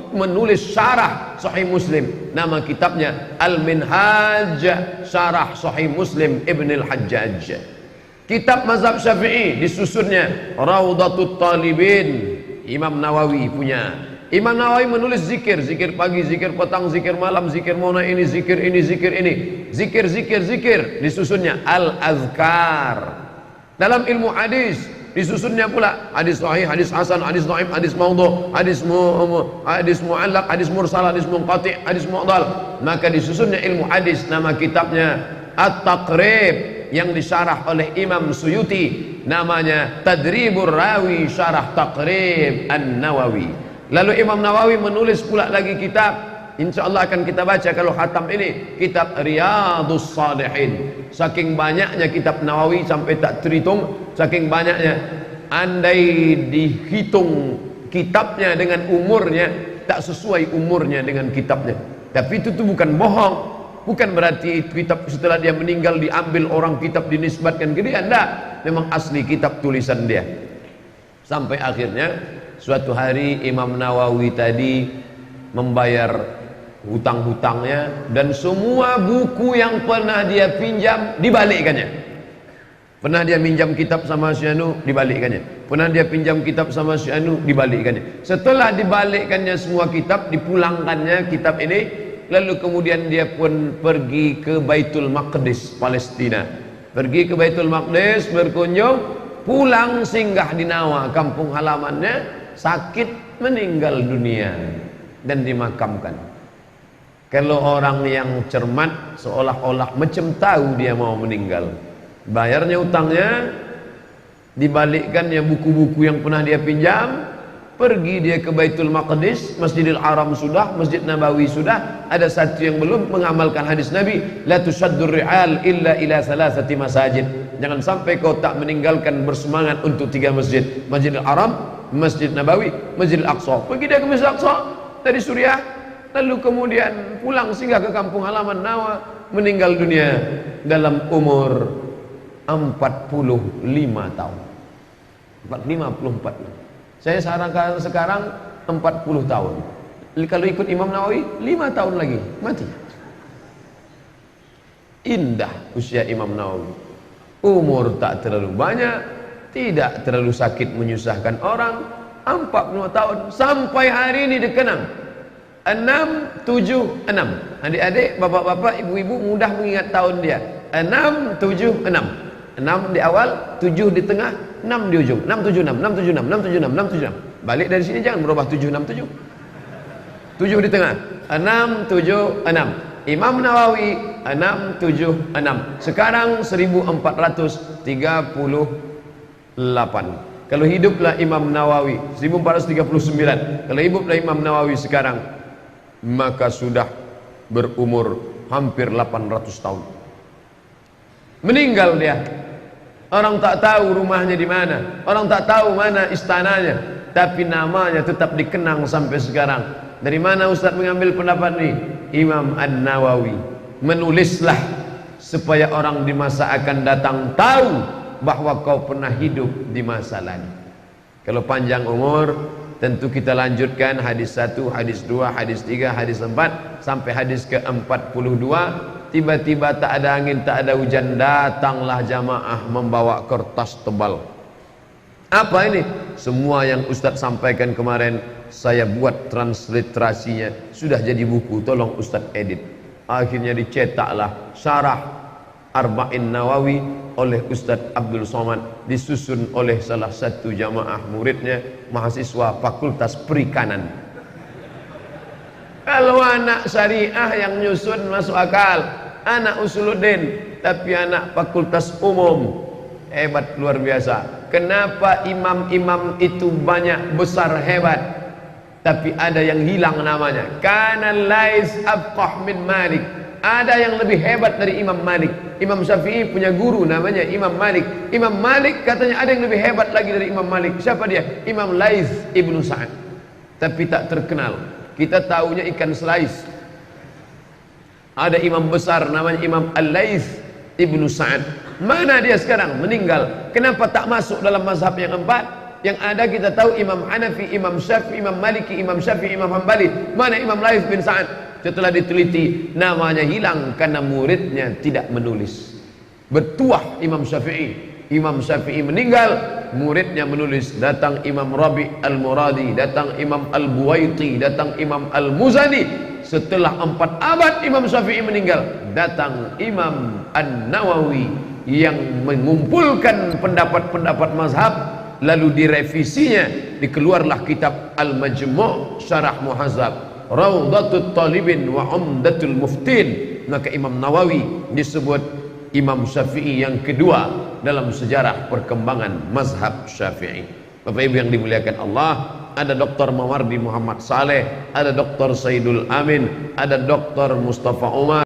menulis syarah Sahih Muslim. Nama kitabnya Al-Minhaj Syarah Sahih Muslim Ibn Al-Hajjaj. Kitab mazhab Syafi'i disusunnya Raudatul Talibin, Imam Nawawi punya. Imam Nawawi menulis zikir, zikir pagi, zikir petang, zikir malam, zikir mana ini, zikir ini, zikir ini, zikir disusunnya Al-Azkar. Dalam ilmu hadis disusunnya pula hadis sahih, hadis hasan, hadis dhaif, hadis maudhu, hadis mu'allaq, hadis mursal, hadis munqati', hadis mu'dal. Maka disusunnya ilmu hadis. Nama kitabnya At-Taqrib, yang disyarah oleh Imam Suyuti, namanya Tadribur Rawi Syarah Taqrib An-Nawawi. Lalu Imam Nawawi menulis pula lagi kitab, insyaallah akan kita baca kalau khatam ini, kitab Riyadhus Shalihin. Saking banyaknya kitab Nawawi sampai tak terhitung, saking banyaknya. Andai dihitung kitabnya dengan umurnya, tak sesuai umurnya dengan kitabnya. Tapi itu tuh bukan bohong, bukan berarti kitab setelah dia meninggal diambil orang kitab dinisbatkan ke dia. Enggak, memang asli kitab tulisan dia. Sampai akhirnya suatu hari Imam Nawawi tadi membayar hutang-hutangnya, dan semua buku yang pernah dia pinjam dibalikkannya. Pernah dia minjam kitab sama si anu, dibalikkannya. Pernah dia pinjam kitab sama si anu, dibalikkannya. Setelah dibalikkannya semua kitab, dipulangkannya kitab ini, lalu kemudian dia pun pergi ke Baitul Maqdis, Palestina. Pergi ke Baitul Maqdis berkunjung, pulang singgah di Nawa, kampung halamannya, sakit, meninggal dunia dan dimakamkan. Kalau orang yang cermat seolah-olah macam tahu dia mau meninggal, bayarnya utangnya, dibalikkannya buku-buku yang pernah dia pinjam, pergi dia ke Baitul Maqdis, Masjidil Haram sudah, Masjid Nabawi sudah, ada satu yang belum mengamalkan hadis Nabi, la tusaddur ri'al illa ila salasati masajid. Jangan sampai kau tak meninggalkan bersemangat untuk 3 masjid, Masjidil Haram, Masjid Nabawi, Masjidil Aqsa. Pergi dia ke Masjid Aqsa dari Suriah, lalu kemudian pulang singgah ke kampung halaman Nawa, meninggal dunia dalam umur 45 tahun. 54. Saya sarankan sekarang 40 tahun. Kalau ikut Imam Nawawi 5 tahun lagi mati. Indah usia Imam Nawawi. Umur tak terlalu banyak, tidak terlalu sakit menyusahkan orang. 40 tahun sampai hari ini dikenang 676. Adik-adik, bapak-bapak, ibu-ibu mudah mengingat tahun dia. 676. 6 di awal, 7 di tengah, 6 di ujung. 676, 676, 676, 676. Balik dari sini jangan berubah 767. 7 di tengah. 676. Imam Nawawi 676. Sekarang 1438. Kalau hiduplah Imam Nawawi 1439. Kalau hiduplah Imam Nawawi sekarang, maka sudah berumur hampir 800 tahun. Meninggal dia. Orang tak tahu rumahnya di mana, orang tak tahu mana istananya, tapi namanya tetap dikenang sampai sekarang. Dari mana Ustaz mengambil pendapat ini? Imam An-Nawawi. Menulislah supaya orang di masa akan datang tahu bahwa kau pernah hidup di masa lalu. Kalau panjang umur, tentu kita lanjutkan hadis 1, hadis 2, hadis 3, hadis 4 sampai hadis ke-42. Tiba-tiba tak ada angin, tak ada hujan, datanglah jamaah membawa kertas tebal. Apa ini? Semua yang Ustaz sampaikan kemarin saya buat transliterasinya, sudah jadi buku, tolong Ustaz edit. Akhirnya dicetaklah Syarah Arba'in Nawawi oleh Ustaz Abdul Somad, disusun oleh salah satu jamaah muridnya, mahasiswa Fakultas Perikanan. Kalau anak syariah yang nyusun masuk akal, anak usuluddin, tapi anak Fakultas Umum hebat luar biasa. Kenapa imam-imam itu banyak besar hebat, tapi ada yang hilang namanya? Kana Lais afqah min Malik. Ada yang lebih hebat dari Imam Malik. Imam Syafi'i punya guru namanya Imam Malik. Imam Malik katanya ada yang lebih hebat lagi dari Imam Malik. Siapa dia? Imam Lais ibnu Sa'ad. Tapi tak terkenal. Kita tahunya ikan selais. Ada imam besar namanya Imam Al-Lais ibnu Sa'ad. Mana dia sekarang? Meninggal. Kenapa tak masuk dalam mazhab yang empat? Yang ada kita tahu Imam Hanafi, Imam Syafi'i, Imam Maliki, Imam Syafi'i, Imam Hambali. Mana Imam Lais bin Sa'ad? Setelah diteliti, namanya hilang karena muridnya tidak menulis. Bertuah Imam Syafi'i. Imam Syafi'i meninggal, muridnya menulis. Datang Imam Rabi' Al-Muradi, datang Imam Al-Buwaiti, datang Imam Al-Muzani. Setelah 4 abad Imam Syafi'i meninggal, datang Imam An-Nawawi yang mengumpulkan pendapat-pendapat mazhab, lalu direvisinya, dikeluarlah kitab Al-Majmu' Syarah Muhazzab, Rawdatut Talibin wa Umdatul Muftin. Maka Imam Nawawi disebut Imam Syafi'i yang kedua dalam sejarah perkembangan mazhab Syafi'i. Bapak Ibu yang dimuliakan Allah, ada Dr. Mawardi Muhammad Saleh, ada Dr. Saidul Amin, ada Dr. Mustafa Umar.